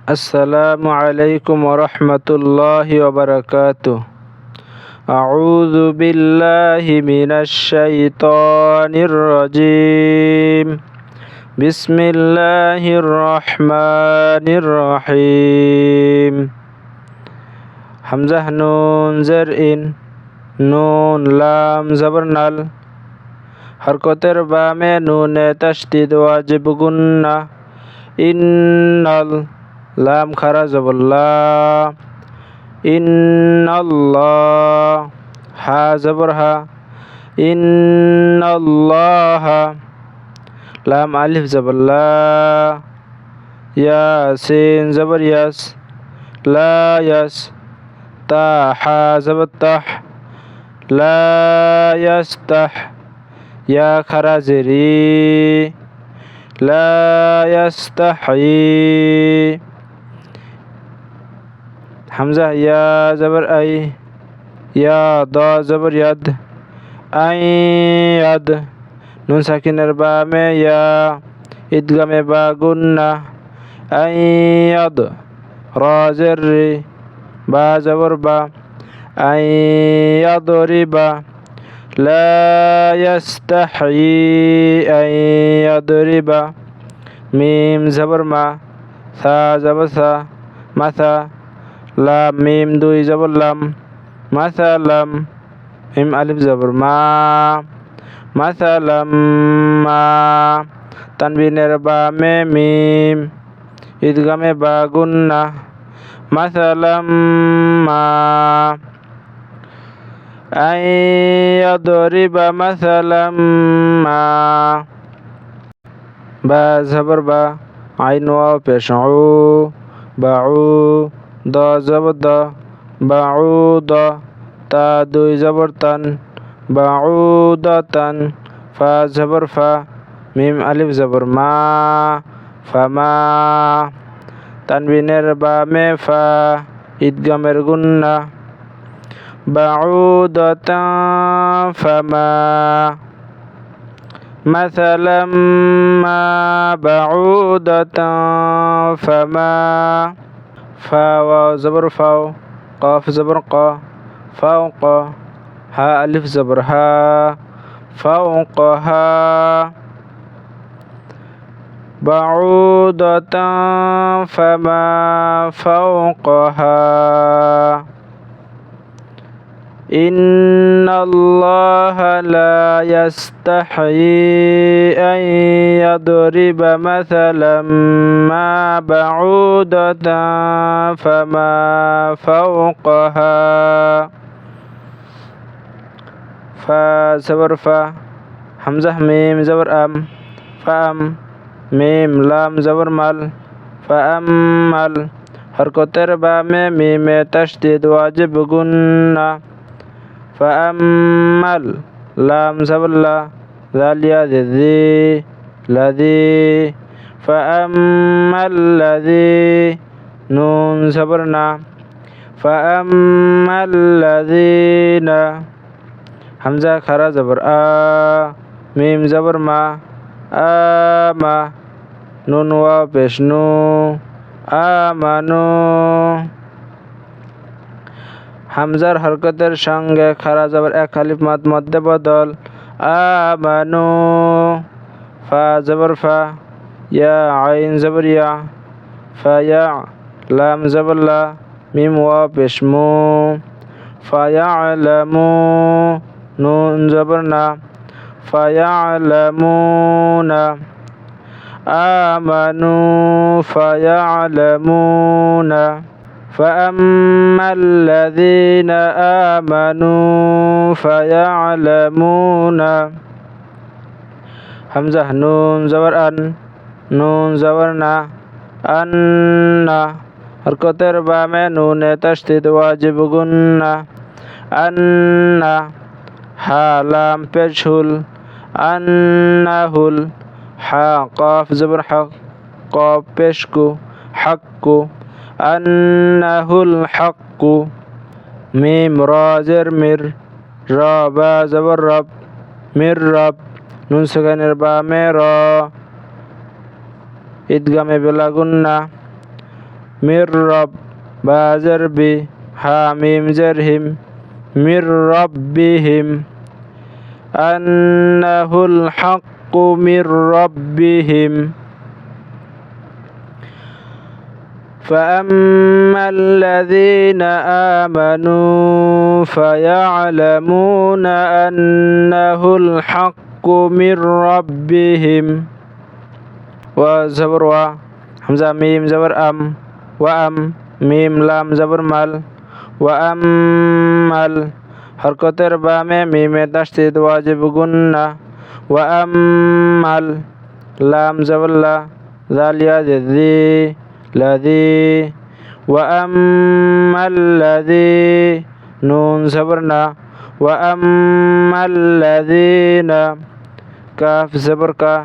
আসসালামু আলাইকুম ওয়া রাহমাতুল্লাহি ওয়া বারাকাতুহু। আউযু বিল্লাহি মিনাশ শাইতানির রাজীম। বিসমিল্লাহির রহমানির রহিম। হামজা নুন জের ইন, নুন লাম জবর নাল, হরকতের বামে নুনে তাশদীদ ওয়াজিব গুন্না, ইন্নাল লাম খারা জবল্লা, ইন্নাল্লাহ হা জবর হা, ইন্নাল্লাহ লাম আলিফ জবল্লা, ইয়াসিন জবর ইয়াস, লা ইয়াস তা হা জবর তাহ, লা ইয়াস্তাহ ইয়া খারা জেরি, লা ইয়াস্তাহি হামজা ইয়া জবর আই, ইয়া দা জবর ইয়াদ, আইয়াদ নুন সাকিনের বা মে ইয়া, ইদগামে বা গুন্না, আইয়াদ রা জের রি, বা জবর বা, আইয়াদ রিবা, লা ইয়াস্তাহি আইয়াদ রিবা, মিম জবর মা, সা জবর সা, মাথা, লাম মিম দুই জবর লাম, মাসালাম মিম আলিফ জবর মা, মাসালাম মা তানবিনের বা মে মিম, ইদগামে বা গুন্না, মাসালাম মা, আইয়াদরিবা মাসালাম মা, বা জবর বা, আইন ওয়াও পেশ উ, বাউ, দা জবর দা, বাউদ, তা দুই জবর তান, বাউদাতান, ফা জবর ফা, মিম আলিফ জবর মা, ফামা তানবিনের বা মে ফা, ইদগামের গুন্না, বাউদাতান ফামা, মাসালাম মা বাউদাতান ফামা, ফা ওয়াও জবর ফাও, কফ জবর ক, ফাওক, হা আলিফ জবর হা, ফাওকহা, বাউদাতান ফামা ফাওকহা, ইন্নাল্লাহা লা ইয়াস্তাহয়ি আন ইয়াদরিবা মাসালাম মা বাউদাতান ফামা ফাওকহা, ফা জবর ফা, হামজা মিম জবর আম, ফাম, মিম লাম জবর মাল, ফাআম্মাল হরকতের বা মে মিমে তাশদীদ ওয়াজিব গুন্না, ফাআম্মাল লাম জবর লা, জালিয়া জি লাযী, ফাআম্মাল লাযী নুন জবর না, ফাআম্মাল লাযীনা হামজা খারা জবর আ, মিম জবর মা, আমা নুন ওয়াও পেশ নু, আমানু হামজার হরকতের সঙ্গে খারা জবর এক আলিফ মাদ মধ্যে বদল, আমানু, ফা জবর ফা, ইয়া আইন জবর ইয়া, ফায়া লাম জবর লা, মিম ওয়াও পেশ মু, ফায়ালামু নুন জবর না, ফায়ালামুনা, আমানু ফায়ালামুনা, ফাআম্মাল্লাযীনা আমানু ফায়ালামুনা হামজা নুন জবর আন, নুন জবর না, আন্না হরকতের বামে নুনে তাশদীদ ওয়াজিব গুন্না, আন্না হা লাম পেশ হুল, আন্নাহুল, হা কফ জবর হক, কফ পেশ কু, হাক্কু, আন্নাহুল হাক্কু, মিম রা জের মির, রা বা জবর রব, মির রব নুন সাকিনের বা মে র, ঈদগামে বেলা গুন্না, মির রব বা জের বি হা মিম জের হিম মির রব্বিহিম আন্নাহুল হাক্কু মির রব্বিহিম فأما الذين آمنوا فيعلمون أنه الحق من ربهم وزبر و همزة ميم زبر أم وأم ميم لام زبر مال وأمل হরকতের বামে মিমে তাসদীদ ওয়াজিব গুন্না ওয়াম্মাল লাম জবর লা জাল ইয়া জি লাযী ওয়াম্মাল্লাযী নুন জবর না ওয়াম্মাল্লাযীনা কাফ জবর কা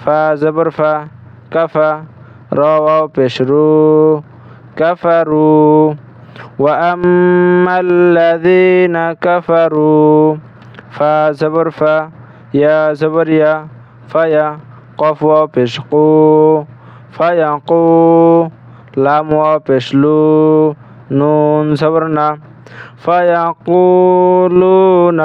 ফা জবর ফা কাফা রা ওয়াও পেশ রু কাফারু وأما الذين كفروا فا زبر فا يا زبر يا فيا قف وبشقو فيقو لام وبشلو نون زبرنا فيقولون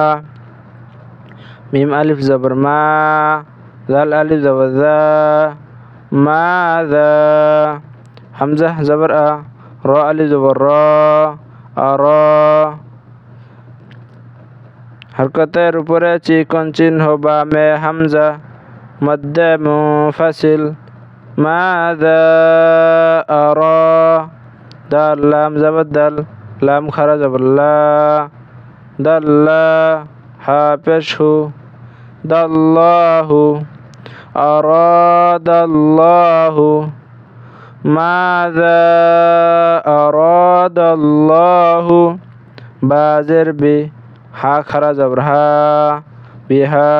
ميم ألف زبر ما ذال ألف زبر ذا ماذا همزة زبر أ را ألف زبر را أرى হরকতের উপরে চিকন চিহ্ন বামে হামজা মধ্যে মুনফাসিল মাযা আরা দাল লাম জবর দাল লাম খারা জবর লা দাল্লা হা পেশ হু দাল্লাহু আরাদাল্লাহু মাযা আরাদাল্লাহু বাজের বি হা খারা জবর হা বিহা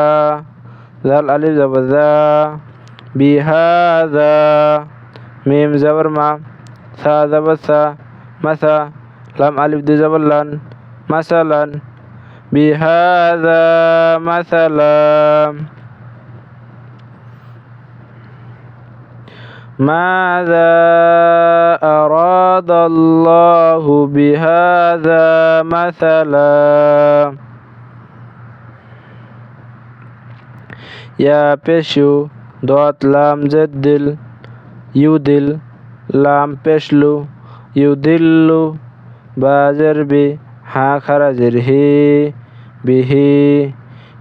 জাল আলিফ জবর যা বিহাযা মিম জবর মা সা জবর সা মাসা লাম আলিফ দুই জবর লান মাসালান বিহাযা মাসালাম ماذا أراد الله بهذا مثلا يا بشو دوت لام زدل يودل لام بشلو يودلو بازر بي ها خرجر هي به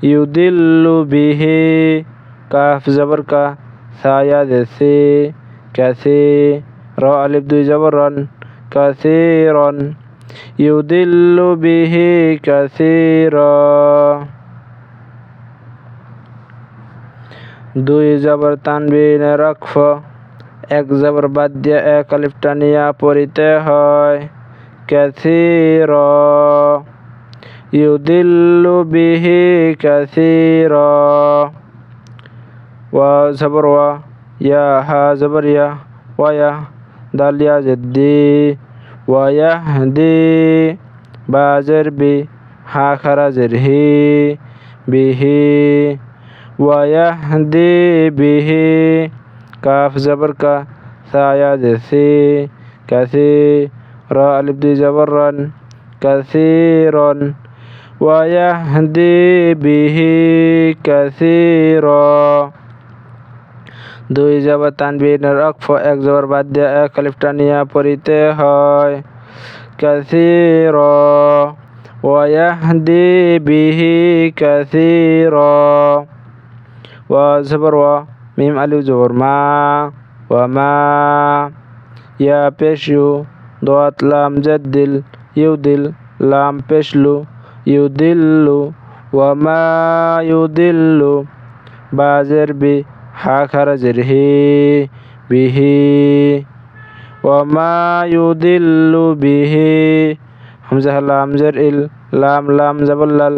يودل به كاف زبر کا ثايا ذي كثي را ألف দুই জবর রন كثيرا يضل به كثيرا দুই জবর তানবিন রাখফ এক জবর বাদ দিয়ে এক আলিফ টানিয়া পড়িতে হয় كثيرا يضل به كثيرا وزبر وا يا ها زبر يا ويا دال يا جدي ويهدي بازر بي ها خرجر هي به ويهدي به كاف زبر کا ثا يا ذي كثي را ألف دي زبر رن كثيرا ويهدي به كثيرا দুই জবর তানবিনের ওয়াকফ এক জবর বাদ দিয়ে এক আলিফ টানিয়া পড়িতে হয় কাসীরা ওয়া ইয়াহদি বিহি কাসীরা ওয়া জবর ওয়া মিম আলিফ জবর মা ওয়া মা ইয়া পেশু দাত লাম জাদ্দিল ইউদিল লাম পেশলু ইউদিল্লু ওয়া মা ইউদিল্লু বাজের বি হা খারাজের হি বিহি ওয়ামা ইউদিল্লু বিহি হামজা লাম জের ইল লাম লাম জাবল্লাল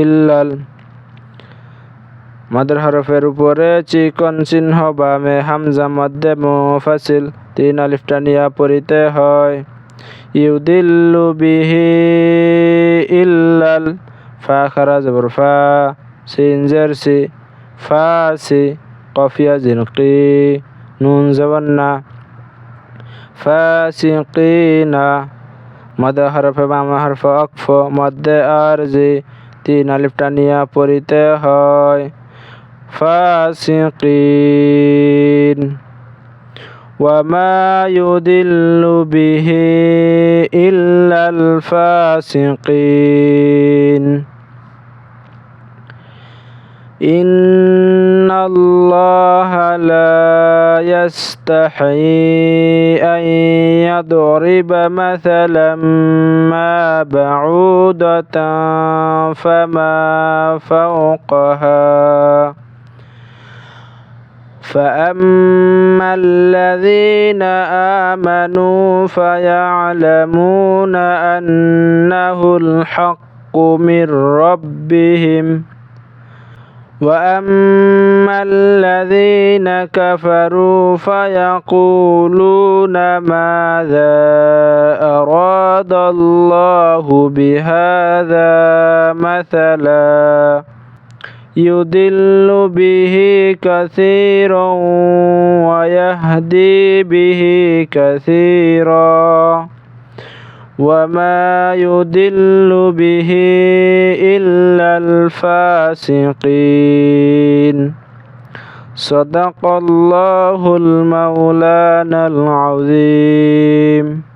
ইল্লাল মাদের হরফের উপরে চিকন চিহ্ন বামে হামজা মধ্যে মুনফাসিল তিন আলিফ টানিয়া পড়িতে হয় ইউদিল্লু বিহি ইল্লাল ফা খারা জবর ফা সিন জের সি ফাসি কফিয়া জিনকি নুন জবন্না ফাসিকিনা মধ্যে হরফে বাম হরফে ওয়াকফ মধ্যে আরজি 3 আলিফ টানিয়া পড়িতে হয় ফাসিকিন وما يضل به إلا الفاسقين إن الله لا يستحيي أن يضرب مثلا ما بعوضة فما فوقها فأما الذين آمنوا فيعلمون أنه الحق من ربهم وأما الذين كفروا فيقولون ماذا أراد الله بهذا مثلا يضل به كثيرا ويهدي به كثيرا وما يضل به إلا الفاسقين صدق الله المولانا العظيم